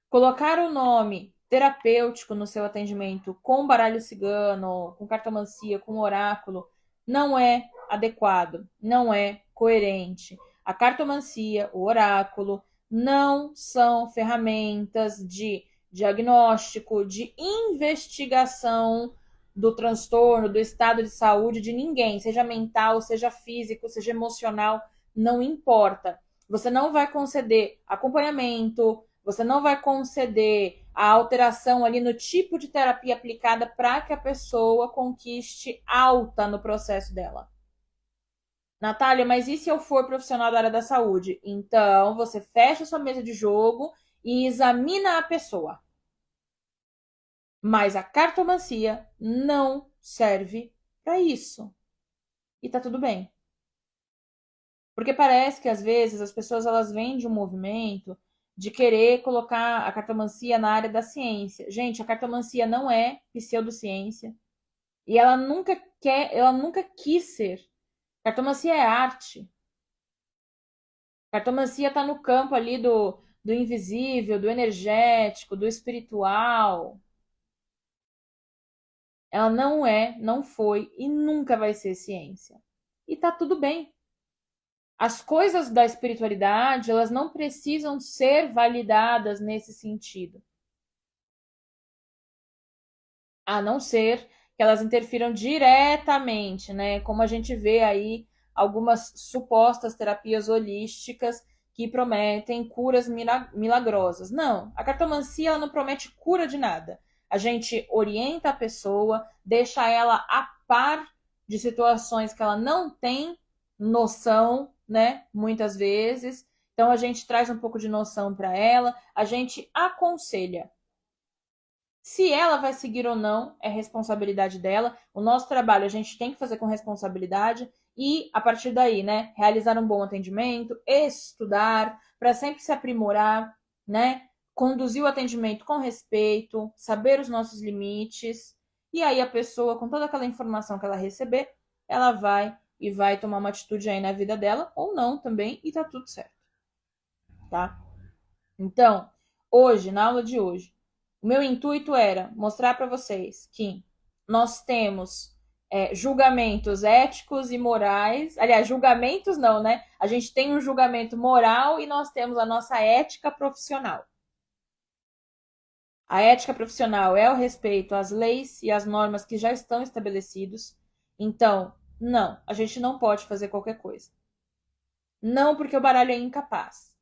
Colocar o nome terapêutico no seu atendimento com baralho cigano, com cartomancia, com oráculo, não é adequado, não é coerente. A cartomancia, o oráculo, não são ferramentas de diagnóstico, de investigação do transtorno, do estado de saúde de ninguém, seja mental, seja físico, seja emocional, não importa. Você não vai conceder acompanhamento, você não vai conceder a alteração ali no tipo de terapia aplicada para que a pessoa conquiste alta no processo dela. Natália, mas e se eu for profissional da área da saúde? Então, você fecha sua mesa de jogo e examina a pessoa. Mas a cartomancia não serve para isso. E tá tudo bem. Porque parece que às vezes as pessoas elas vêm de um movimento de querer colocar a cartomancia na área da ciência. Gente, a cartomancia não é pseudociência e ela nunca quis ser. Cartomancia é arte. Cartomancia está no campo ali do invisível, do energético, do espiritual. Ela não é, não foi e nunca vai ser ciência. E tá tudo bem. As coisas da espiritualidade, elas não precisam ser validadas nesse sentido. A não ser que elas interfiram diretamente, né? Como a gente vê aí algumas supostas terapias holísticas que prometem curas milagrosas. Não, a cartomancia ela não promete cura de nada. A gente orienta a pessoa, deixa ela a par de situações que ela não tem noção, né? Muitas vezes. Então a gente traz um pouco de noção para ela, a gente aconselha. Se ela vai seguir ou não, é responsabilidade dela. O nosso trabalho a gente tem que fazer com responsabilidade e, a partir daí, né, realizar um bom atendimento, estudar, para sempre se aprimorar, né? Conduzir o atendimento com respeito, saber os nossos limites. E aí a pessoa, com toda aquela informação que ela receber, ela vai tomar uma atitude aí na vida dela, ou não também, e tá tudo certo, tá? Então, hoje, na aula de hoje, o meu intuito era mostrar para vocês que nós temos julgamentos éticos e morais. Aliás, julgamentos não, né? A gente tem um julgamento moral e nós temos a nossa ética profissional. A ética profissional é o respeito às leis e às normas que já estão estabelecidos. Então, não, a gente não pode fazer qualquer coisa. Não porque o baralho é incapaz,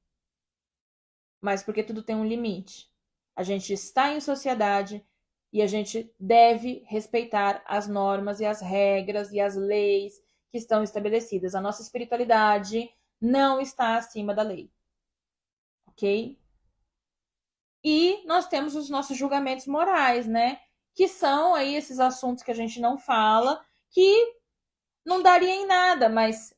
mas porque tudo tem um limite. A gente está em sociedade e a gente deve respeitar as normas e as regras e as leis que estão estabelecidas. A nossa espiritualidade não está acima da lei. Ok? E nós temos os nossos julgamentos morais, né? Que são aí esses assuntos que a gente não fala, que não daria em nada, mas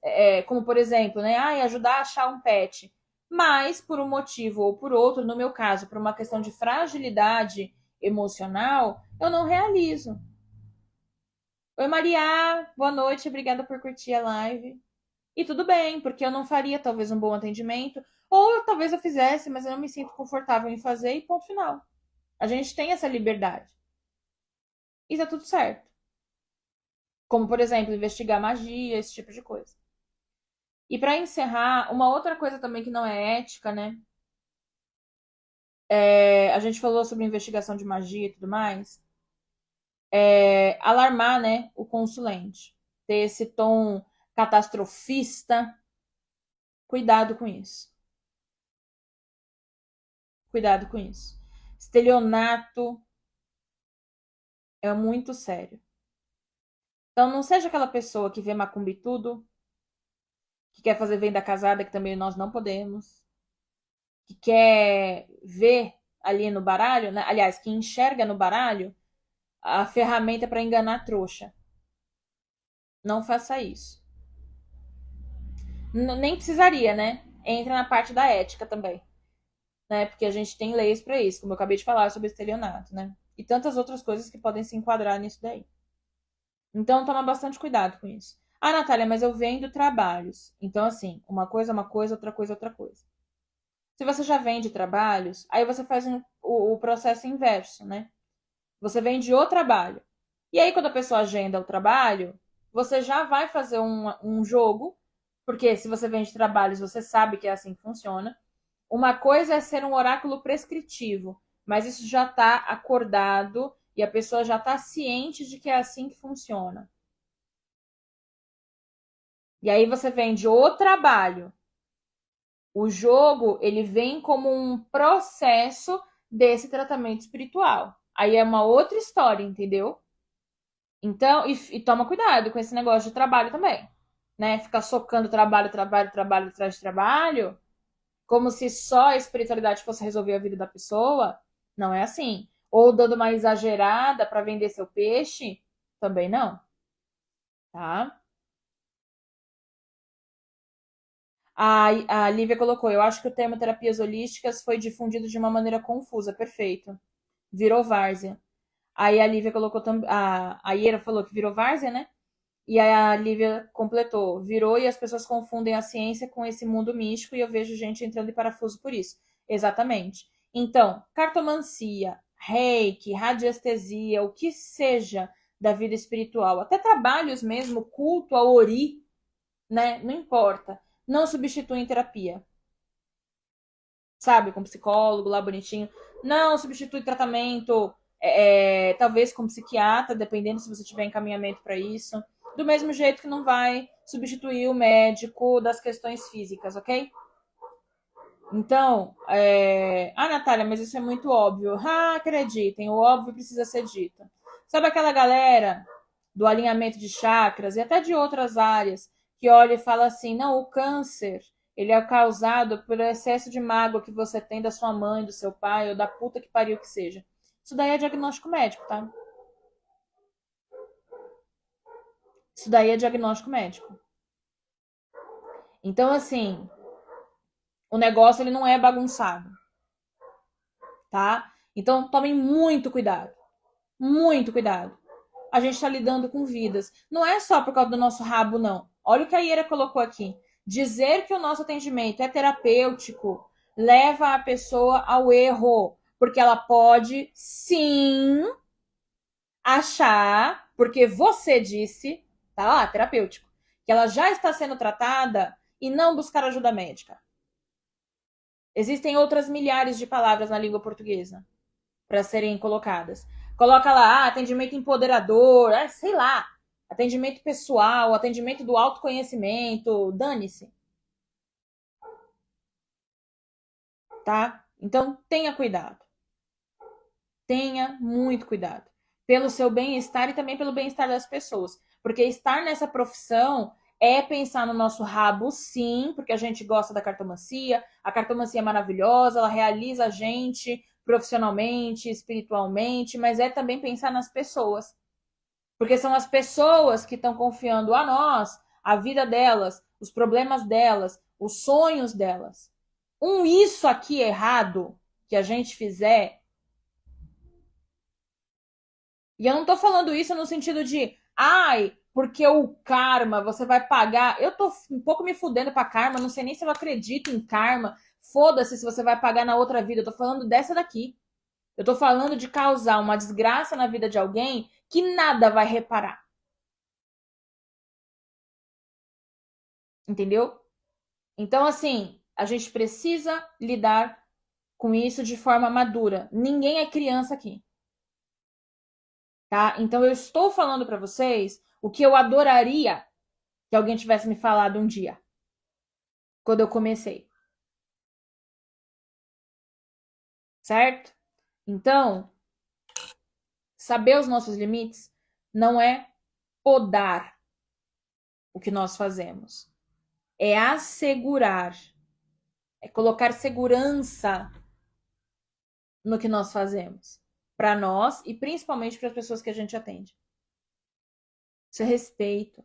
como por exemplo, né? Ajudar a achar um pet. Mas por um motivo ou por outro, no meu caso, por uma questão de fragilidade emocional, eu não realizo. Oi, Maria, boa noite, obrigada por curtir a live. E tudo bem, porque eu não faria talvez um bom atendimento, ou talvez eu fizesse, mas eu não me sinto confortável em fazer e ponto final. A gente tem essa liberdade. E tá tudo certo. Como, por exemplo, investigar magia, esse tipo de coisa. E para encerrar, uma outra coisa também que não é ética, né? A gente falou sobre investigação de magia e tudo mais. Alarmar, né, o consulente. Ter esse tom catastrofista. Cuidado com isso. Cuidado com isso. Estelionato é muito sério. Então não seja aquela pessoa que vê macumba e tudo, que quer fazer venda casada, que também nós não podemos, que quer ver ali no baralho, né? Aliás, que enxerga no baralho a ferramenta para enganar a trouxa. Não faça isso. Nem precisaria, né? Entra na parte da ética também, né? Porque a gente tem leis para isso, como eu acabei de falar sobre estelionato, né? E tantas outras coisas que podem se enquadrar nisso daí. Então, toma bastante cuidado com isso. Ah, Natália, mas eu vendo trabalhos. Então, assim, uma coisa, outra coisa, outra coisa. Se você já vende trabalhos, aí você faz o processo inverso, né? Você vende o trabalho. E aí, quando a pessoa agenda o trabalho, você já vai fazer um jogo, porque se você vende trabalhos, você sabe que é assim que funciona. Uma coisa é ser um oráculo prescritivo, mas isso já está acordado e a pessoa já está ciente de que é assim que funciona. E aí você vende o trabalho. O jogo, ele vem como um processo desse tratamento espiritual. Aí é uma outra história, entendeu? Então, e toma cuidado com esse negócio de trabalho também, né? Ficar socando trabalho, trabalho, trabalho atrás de trabalho, como se só a espiritualidade fosse resolver a vida da pessoa. Não é assim. Ou dando uma exagerada para vender seu peixe, também não, tá? A Lívia colocou, eu acho que o termo terapias holísticas foi difundido de uma maneira confusa, perfeito. Virou várzea. Aí a Lívia colocou também. A Iera falou que virou várzea, né? E a Lívia completou: virou e as pessoas confundem a ciência com esse mundo místico e eu vejo gente entrando em parafuso por isso. Exatamente. Então, cartomancia, reiki, radiestesia, o que seja da vida espiritual, até trabalhos mesmo, culto ao ori, né? Não importa. Não substitui terapia. Sabe? Com psicólogo lá bonitinho. Não substitui tratamento, talvez com psiquiatra, dependendo se você tiver encaminhamento para isso. Do mesmo jeito que não vai substituir o médico das questões físicas, ok? Então, Natália, mas isso é muito óbvio. Ah, acreditem, o óbvio precisa ser dito. Sabe aquela galera do alinhamento de chakras e até de outras áreas que olha e fala assim: não, o câncer ele é causado pelo excesso de mágoa que você tem da sua mãe, do seu pai ou da puta que pariu que seja. Isso daí é diagnóstico médico, tá? Isso daí é diagnóstico médico. Então, assim, o negócio ele não é bagunçado, tá? Então, tomem muito cuidado. Muito cuidado. A gente está lidando com vidas. Não é só por causa do nosso rabo, não. Olha o que a Iera colocou aqui. Dizer que o nosso atendimento é terapêutico leva a pessoa ao erro. Porque ela pode, sim, achar, porque você disse, tá lá, terapêutico, que ela já está sendo tratada e não buscar ajuda médica. Existem outras milhares de palavras na língua portuguesa para serem colocadas. Coloca lá, atendimento empoderador, sei lá, atendimento pessoal, atendimento do autoconhecimento, dane-se, tá? Então tenha cuidado, tenha muito cuidado pelo seu bem-estar e também pelo bem-estar das pessoas, porque estar nessa profissão é pensar no nosso rabo, sim, porque a gente gosta da cartomancia, a cartomancia é maravilhosa, ela realiza a gente profissionalmente, espiritualmente, mas é também pensar nas pessoas. Porque são as pessoas que estão confiando a nós a vida delas, os problemas delas, os sonhos delas. Isso aqui errado que a gente fizer, e eu não tô falando isso no sentido de, ai, porque o karma, você vai pagar. Eu tô um pouco me fudendo pra karma, não sei nem se eu acredito em karma. Foda-se se você vai pagar na outra vida. Eu tô falando dessa daqui. Eu tô falando de causar uma desgraça na vida de alguém que nada vai reparar. Entendeu? Então, assim, a gente precisa lidar com isso de forma madura. Ninguém é criança aqui, tá? Então, eu estou falando para vocês o que eu adoraria que alguém tivesse me falado um dia, quando eu comecei, certo? Então, saber os nossos limites não é podar o que nós fazemos, é assegurar, é colocar segurança no que nós fazemos, para nós e principalmente para as pessoas que a gente atende. Isso é respeito.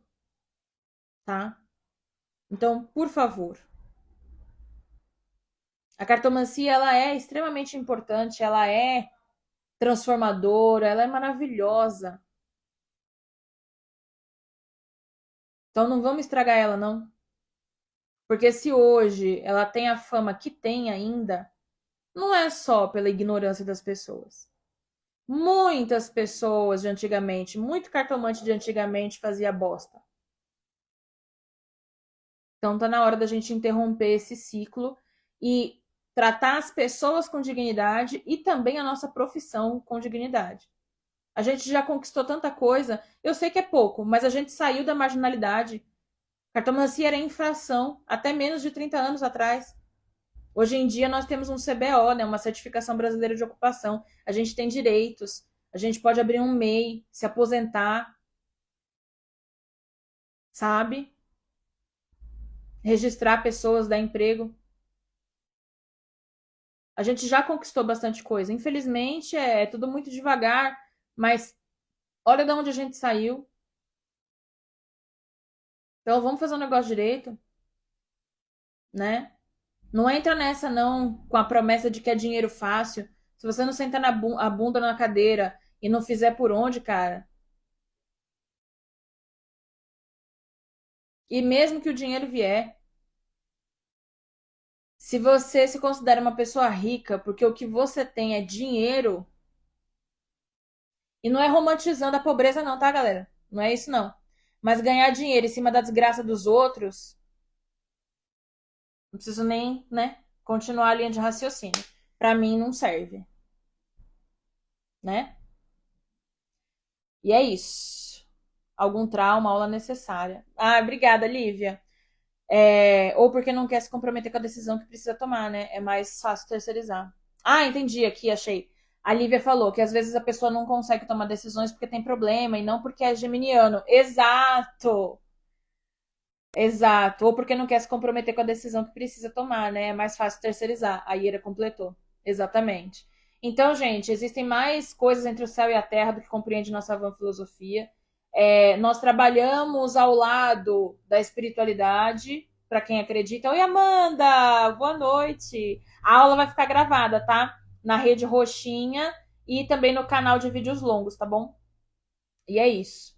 tá? Então, por favor. A cartomancia, ela é extremamente importante, ela é transformadora, ela é maravilhosa. Então não vamos estragar ela, não. Porque se hoje ela tem a fama que tem ainda, não é só pela ignorância das pessoas. Muitas pessoas de antigamente, muito cartomante de antigamente fazia bosta. Então tá na hora da gente interromper esse ciclo e tratar as pessoas com dignidade e também a nossa profissão com dignidade. A gente já conquistou tanta coisa. Eu sei que é pouco, mas a gente saiu da marginalidade. Cartomancia era infração até menos de 30 anos atrás. Hoje em dia nós temos um CBO, né, uma Certificação Brasileira de Ocupação. A gente tem direitos. A gente pode abrir um MEI, se aposentar, sabe? Registrar pessoas, dar emprego. A gente já conquistou bastante coisa. Infelizmente é tudo muito devagar, mas olha de onde a gente saiu. Então vamos fazer um negócio direito, né? Não entra nessa não com a promessa de que é dinheiro fácil. Se você não sentar a bunda na cadeira e não fizer por onde, cara. E mesmo que o dinheiro vier, se você se considera uma pessoa rica porque o que você tem é dinheiro, e não é romantizando a pobreza não, tá, galera? Não é isso não. Mas ganhar dinheiro em cima da desgraça dos outros, não preciso nem, né, continuar a linha de raciocínio. Pra mim não serve, né? E é isso. Algum trauma, aula necessária. Ah, obrigada, Lívia. Ou porque não quer se comprometer com a decisão que precisa tomar, né? É mais fácil terceirizar. Ah, entendi aqui, achei. A Lívia falou que às vezes a pessoa não consegue tomar decisões porque tem problema e não porque é geminiano. Exato! Exato. Ou porque não quer se comprometer com a decisão que precisa tomar, né? É mais fácil terceirizar. A Ira completou. Exatamente. Então, gente, existem mais coisas entre o céu e a terra do que compreende nossa van filosofia. Nós trabalhamos ao lado da espiritualidade, para quem acredita. Oi, Amanda! Boa noite! A aula vai ficar gravada, tá? Na rede roxinha e também no canal de vídeos longos, tá bom? E é isso.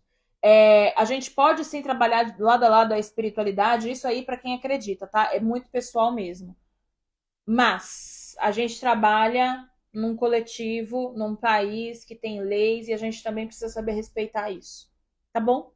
A gente pode sim trabalhar lado a lado a espiritualidade, isso aí para quem acredita, tá? É muito pessoal mesmo. Mas a gente trabalha num coletivo, num país que tem leis e a gente também precisa saber respeitar isso. Tá bom?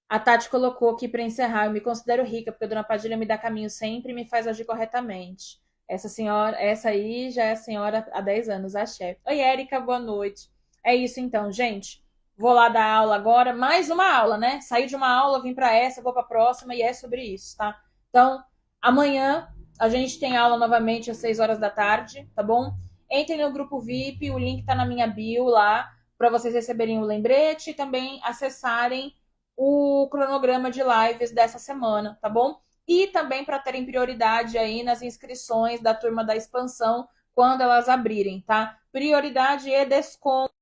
A Tati colocou aqui para encerrar: eu me considero rica porque a dona Padilha me dá caminho sempre e me faz agir corretamente. Essa senhora, essa aí já é a senhora há 10 anos, a chefe. Oi, Érica, boa noite. É isso então, gente. Vou lá dar aula agora, mais uma aula, né? Saí de uma aula, vim para essa, vou para a próxima e é sobre isso, tá? Então, amanhã a gente tem aula novamente às 6 horas da tarde, tá bom? Entrem no grupo VIP, o link tá na minha bio lá, para vocês receberem o lembrete e também acessarem o cronograma de lives dessa semana, tá bom? E também para terem prioridade aí nas inscrições da turma da expansão quando elas abrirem, tá? Prioridade e desconto.